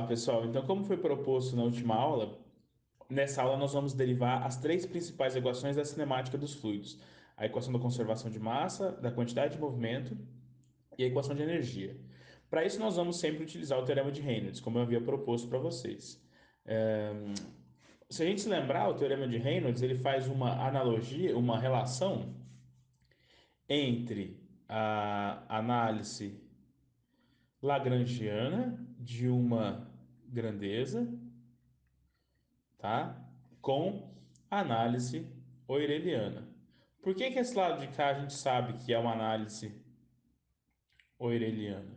lá, pessoal. Então, como foi proposto na última aula, nessa aula nós vamos derivar as três principais equações da cinemática dos fluidos: a equação da conservação de massa, da quantidade de movimento e a equação de energia. Para isso, nós vamos sempre utilizar o teorema de Reynolds, como eu havia proposto para vocês. É, Se a gente se lembrar, o teorema de Reynolds ele faz uma analogia, uma relação entre a análise lagrangiana de uma grandeza, tá? Com a análise oireliana. Por que que esse lado de cá a gente sabe que é uma análise oireliana?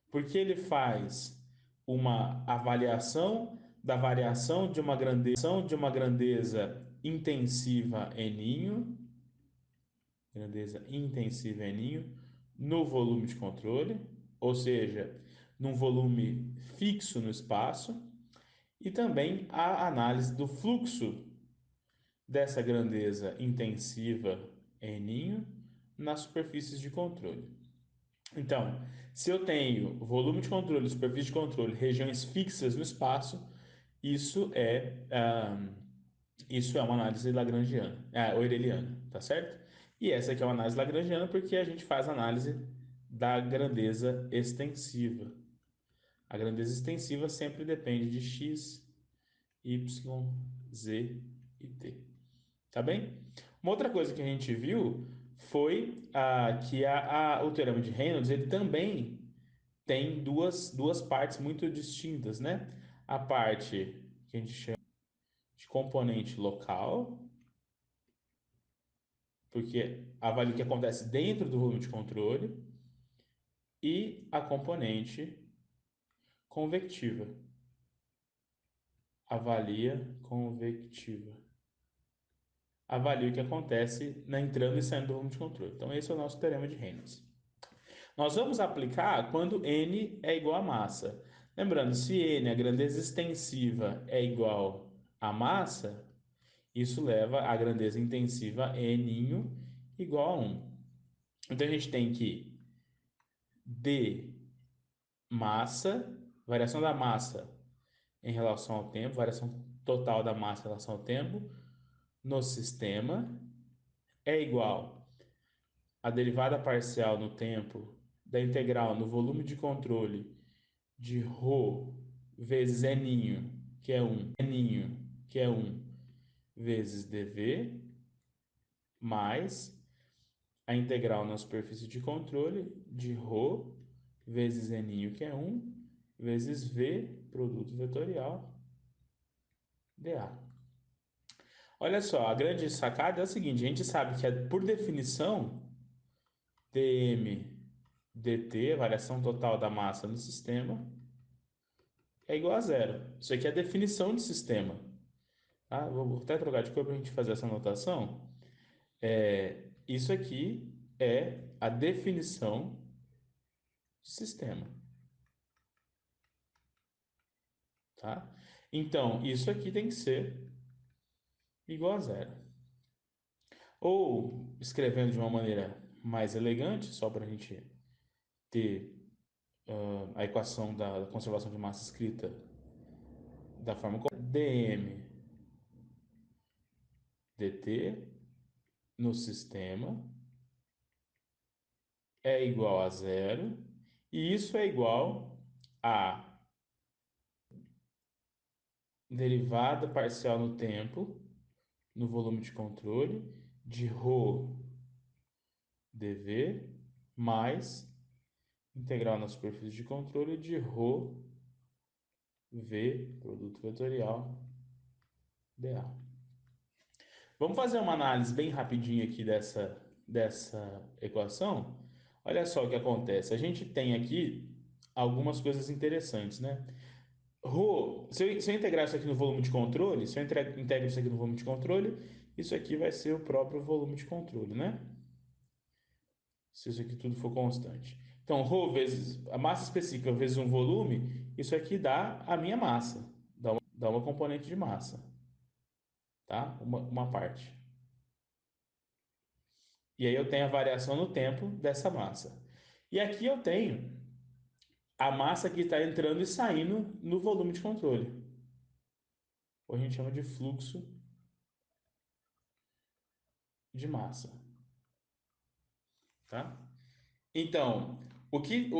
Porque ele faz uma avaliação da variação de uma grandeza intensiva N, grandeza intensiva N, no volume de controle, ou seja, num volume fixo no espaço, e também a análise do fluxo dessa grandeza intensiva N nas superfícies de controle. Então, se eu tenho volume de controle, superfície de controle, regiões fixas no espaço, isso é, isso é uma análise lagrangiana, oireliana, tá certo? E essa aqui é uma análise lagrangiana porque a gente faz análise da grandeza extensiva. A grandeza extensiva sempre depende de x, y, z e t. Tá bem? Uma outra coisa que a gente viu foi que o teorema de Reynolds ele também tem duas partes muito distintas, né? A parte que a gente chama de componente local, porque avalia o que acontece dentro do volume de controle, e a componente convectiva, avalia convectiva. Avalia o que acontece na entrando e saindo do volume de controle. Então, esse é o nosso teorema de Reynolds. Nós vamos aplicar quando n é igual a massa. Lembrando, se n, a grandeza extensiva, é igual a massa, isso leva a grandeza intensiva n igual a 1. Então a gente tem que d massa, variação da massa em relação ao tempo, variação total da massa em relação ao tempo, no sistema, é igual a derivada parcial no tempo da integral no volume de controle de ρ vezes n, que é 1, vezes dv, mais a integral na superfície de controle de ρ vezes n, que é 1, vezes v, produto vetorial, dA. Olha só, a grande sacada é o seguinte, a gente sabe que, por definição, dm dt, variação total da massa no sistema, é igual a zero. Isso aqui é a definição de sistema. Tá? Vou até trocar de cor para a gente fazer essa anotação. Isso aqui é a definição de sistema. Tá? Então, isso aqui tem que ser igual a zero. Ou, escrevendo de uma maneira mais elegante, só para a gente ter a equação da conservação de massa escrita da forma correta, dm dt no sistema é igual a zero, e isso é igual a derivada parcial no tempo, no volume de controle, de ρ dv, mais integral na superfície de controle de ρ v, produto vetorial, dA. Vamos fazer uma análise bem rapidinho aqui dessa equação. Olha só o que acontece. A gente tem aqui algumas coisas interessantes, né? Rho, se eu integrar isso aqui no volume de controle, se eu integro isso aqui no volume de controle, isso aqui vai ser o próprio volume de controle, né? Se isso aqui tudo for constante. Então, ρ vezes a massa específica vezes um volume, isso aqui dá a minha massa, dá uma componente de massa, tá? Uma parte. E aí eu tenho a variação no tempo dessa massa. E aqui eu tenho a massa que está entrando e saindo no volume de controle. Ou a gente chama de fluxo de massa, tá? Então,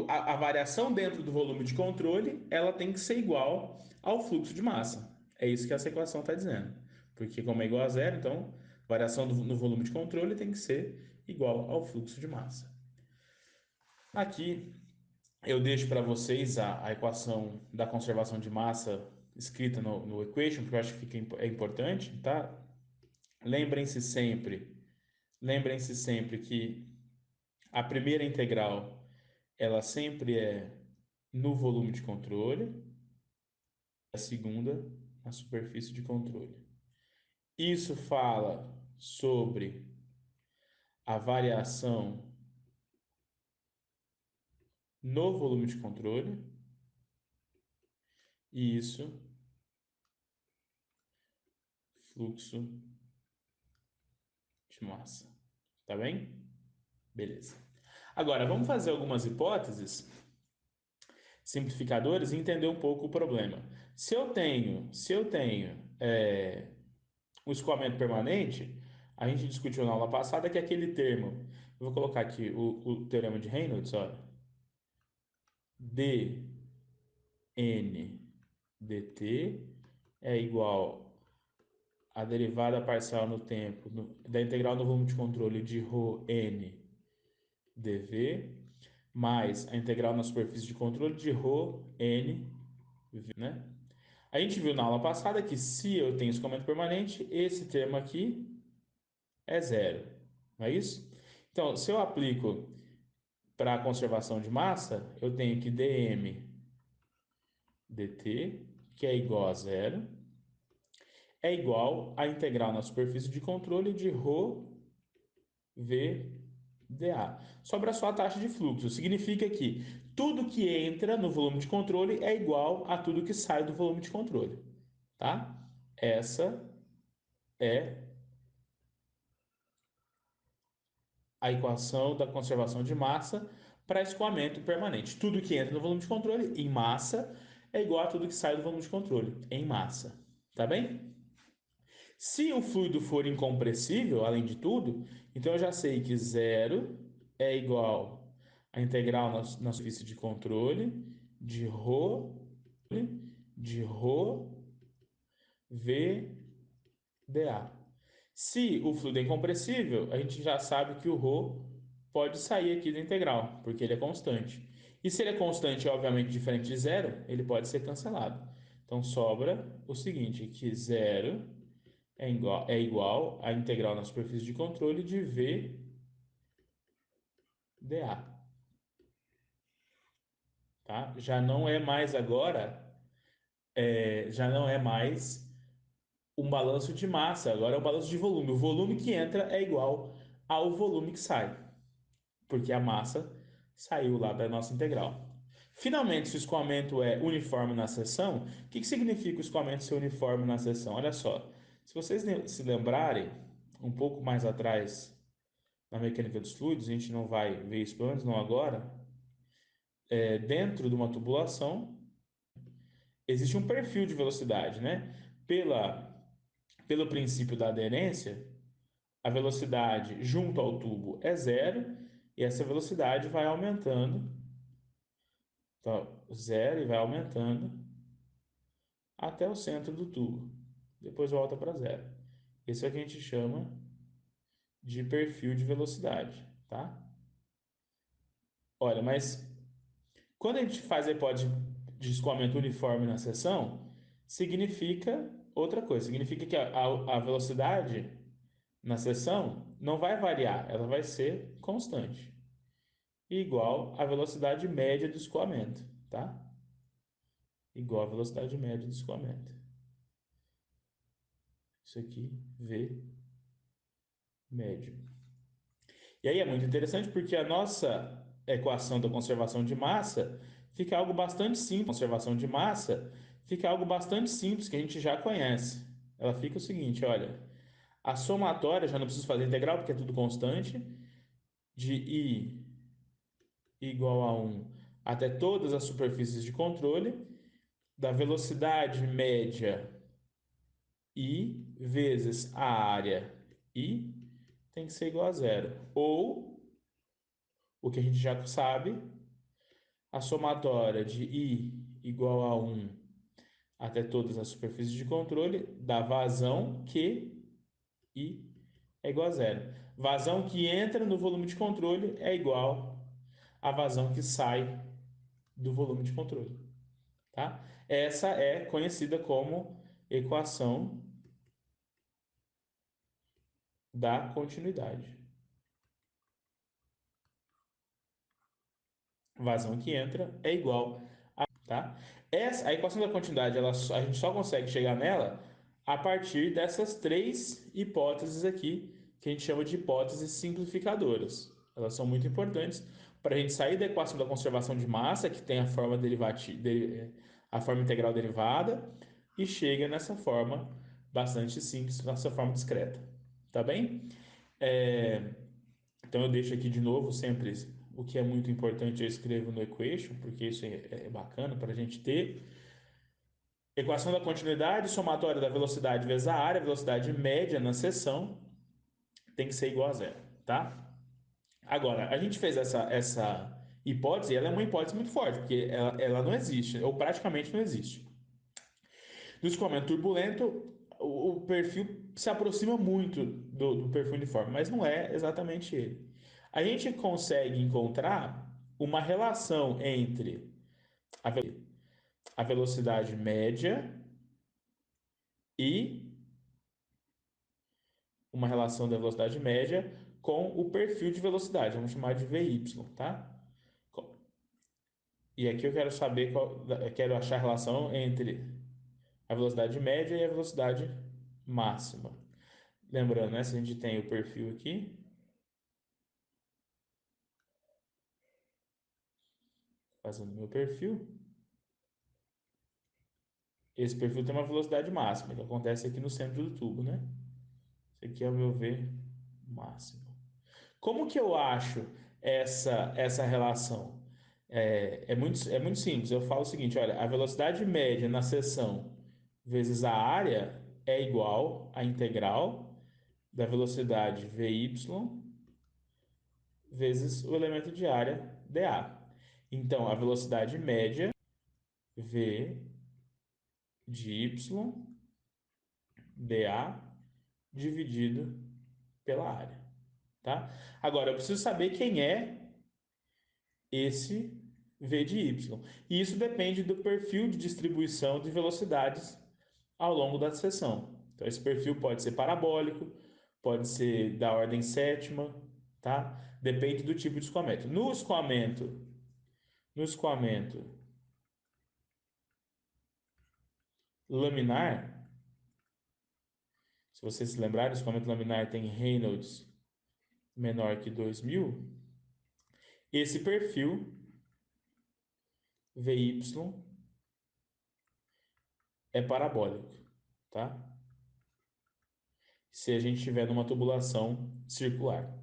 a variação dentro do volume de controle, ela tem que ser igual ao fluxo de massa. É isso que essa equação está dizendo. Porque como é igual a zero, então variação no volume de controle tem que ser igual ao fluxo de massa. Aqui eu deixo para vocês a equação da conservação de massa escrita no equation, porque eu acho que é importante, tá? Lembrem-se sempre, lembrem-se sempre que a primeira integral ela sempre é no volume de controle, a segunda na superfície de controle. Isso fala sobre a variação no volume de controle e isso fluxo de massa. Tá bem? Beleza. Agora, vamos fazer algumas hipóteses simplificadoras e entender um pouco o problema. Se eu tenho um escoamento permanente, a gente discutiu na aula passada que é aquele termo, eu vou colocar aqui o teorema de Reynolds, olha, dn dt é igual a derivada parcial no tempo da integral no volume de controle de ρ n dv mais a integral na superfície de controle de ρ n v, né? A gente viu na aula passada que se eu tenho escoamento permanente, esse termo aqui é zero, não é isso? Então, se eu aplico para a conservação de massa, eu tenho que dm dt, que é igual a zero, é igual à integral na superfície de controle de ρ v dA. Sobra só a taxa de fluxo. Significa que tudo que entra no volume de controle é igual a tudo que sai do volume de controle, tá? Essa é a equação da conservação de massa para escoamento permanente. Tudo que entra no volume de controle em massa é igual a tudo que sai do volume de controle em massa, tá bem? Se o fluido for incompressível, além de tudo, então eu já sei que zero é igual a integral na superfície de controle de ρ v dA. Se o fluido é incompressível, a gente já sabe que o ρ pode sair aqui da integral, porque ele é constante. E se ele é constante, obviamente, diferente de zero, ele pode ser cancelado. Então sobra o seguinte, que zero é igual à integral na superfície de controle de V dA. Tá? Já não é mais agora, já não é mais um balanço de massa, agora é um balanço de volume. O volume que entra é igual ao volume que sai, porque a massa saiu lá da nossa integral. Finalmente, se o escoamento é uniforme na seção, o que significa o escoamento ser uniforme na seção? Olha só, se vocês se lembrarem, um pouco mais atrás na mecânica dos fluidos, a gente não vai ver isso pelo menos não agora, dentro de uma tubulação existe um perfil de velocidade, né? Pelo princípio da aderência, a velocidade junto ao tubo é zero e essa velocidade vai aumentando, então, zero e vai aumentando até o centro do tubo. Depois volta para zero. Isso é o que a gente chama de perfil de velocidade, tá? Olha, mas quando a gente faz a hipótese de escoamento uniforme na seção, significa outra coisa. Significa que a velocidade na seção não vai variar, ela vai ser constante. Igual à velocidade média do escoamento, tá? Igual à velocidade média do escoamento. Isso aqui, V médio. E aí é muito interessante porque a nossa equação da conservação de massa fica algo bastante simples. Conservação de massa fica algo bastante simples que a gente já conhece. Ela fica o seguinte, olha, a somatória, já não preciso fazer integral porque é tudo constante, de I igual a 1 até todas as superfícies de controle da velocidade média I vezes a área I tem que ser igual a zero. Ou, o que a gente já sabe, a somatória de I igual a 1 até todas as superfícies de controle da vazão que I é igual a zero. Vazão que entra no volume de controle é igual à vazão que sai do volume de controle. Tá? Essa é conhecida como equação da continuidade. Vazão que entra é igual a, tá? A equação da continuidade, a gente só consegue chegar nela a partir dessas três hipóteses aqui, que a gente chama de hipóteses simplificadoras. Elas são muito importantes para a gente sair da equação da conservação de massa, que tem a forma a forma integral derivada, e chega nessa forma bastante simples, nessa forma discreta. Tá bem? Então eu deixo aqui de novo sempre o que é muito importante eu escrevo no equation, porque isso é bacana para a gente ter. Equação da continuidade, somatória da velocidade vezes a área, velocidade média na seção, tem que ser igual a zero, tá? Agora, a gente fez essa hipótese, e ela é uma hipótese muito forte, porque ela não existe, ou praticamente não existe. No escoamento turbulento, o perfil se aproxima muito do perfil uniforme, mas não é exatamente ele. A gente consegue encontrar uma relação entre a velocidade média e uma relação da velocidade média com o perfil de velocidade, vamos chamar de VY, tá? E aqui eu quero saber quero achar a relação entre a velocidade média e a velocidade máxima. Lembrando, né, se a gente tem o perfil aqui, fazendo meu perfil, esse perfil tem uma velocidade máxima, que acontece aqui no centro do tubo, né? Esse aqui é o meu V máximo. Como que eu acho essa relação? É muito simples. Eu falo o seguinte: olha, a velocidade média na seção vezes a área é igual à integral da velocidade Vy vezes o elemento de área dA. Então, a velocidade média V de y dA dividido pela área, tá? Agora, eu preciso saber quem é esse V de y. E isso depende do perfil de distribuição de velocidades ao longo da seção. Então, esse perfil pode ser parabólico, pode ser da ordem sétima, tá? Depende do tipo de escoamento. No escoamento laminar, se vocês se lembrarem, o escoamento laminar tem Reynolds menor que 2000, esse perfil VY é parabólico, tá? Se a gente estiver numa tubulação circular.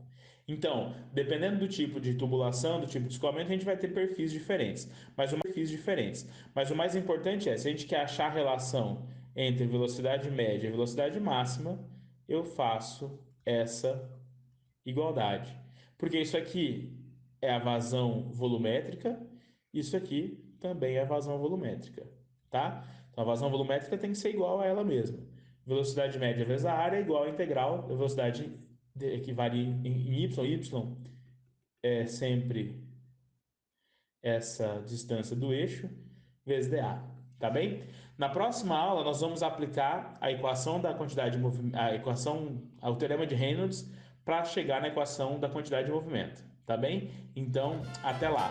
Então, dependendo do tipo de tubulação, do tipo de escoamento, a gente vai ter perfis diferentes. Mas o mais importante é, se a gente quer achar a relação entre velocidade média e velocidade máxima, eu faço essa igualdade. Porque isso aqui é a vazão volumétrica, isso aqui também é a vazão volumétrica, tá? Então a vazão volumétrica tem que ser igual a ela mesma. Velocidade média vezes a área é igual à integral da velocidade que varia em y é sempre essa distância do eixo vezes dA, tá bem? Na próxima aula nós vamos aplicar a equação da quantidade de movimento, o teorema de Reynolds para chegar na equação da quantidade de movimento, tá bem? Então, até lá.